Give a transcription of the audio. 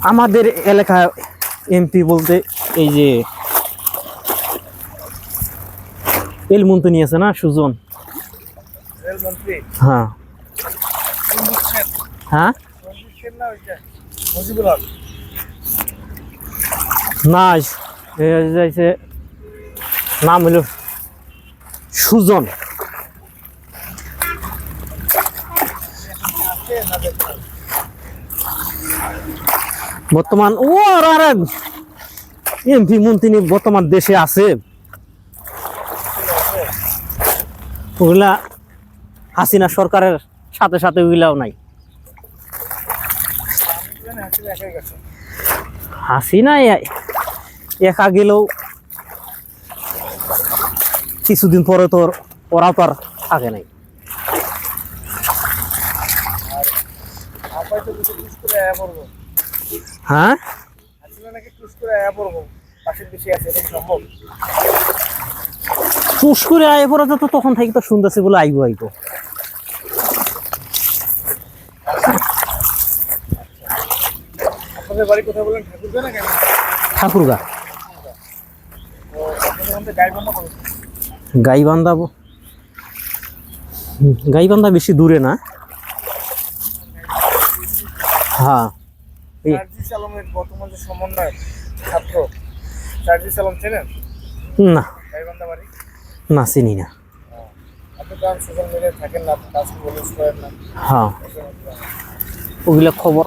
আমাদের এলাকা এমপি বলতে এই যে রেলমন্ত্রী আছে না, সুজন। রেলমন্ত্রী? হ্যাঁ হ্যাঁ মুজিবুল হক না, যাইছে নাম হলো সুজন। বর্তমান ও আর এমপি মন্ত্রী বর্তমান দেশে আছে, ওগুলা হাসিনা সরকারের সাথে সাথে ওগুলাও নাই। হাসিনা একা গেলেও কিছুদিন পরে তোর ওরাও তো আর থাকে নাই। হ্যাঁ টুস করে আয় পরে তো তখন থাকি তো শুনতেছি বলে আইবো আইবো। আপনাদের বাড়ি কোথায় বলেন? ঠাকুরগা না কেন? ঠাকুরগা। গাইবান্ধা, গাইবান্ধা বেশি দূরে না। হ্যাঁ সার্জিস আলমের বর্তমান যে সমন্বয়ক ছাত্র সার্জিস আলম চেনেন? না গাইবান্ধা বাড়ি? না চিনি না। আপনি তো সোশ্যাল মিডিয়ায় থাকেন না, কাজ করেন না। হ্যাঁ ওগুলা খবর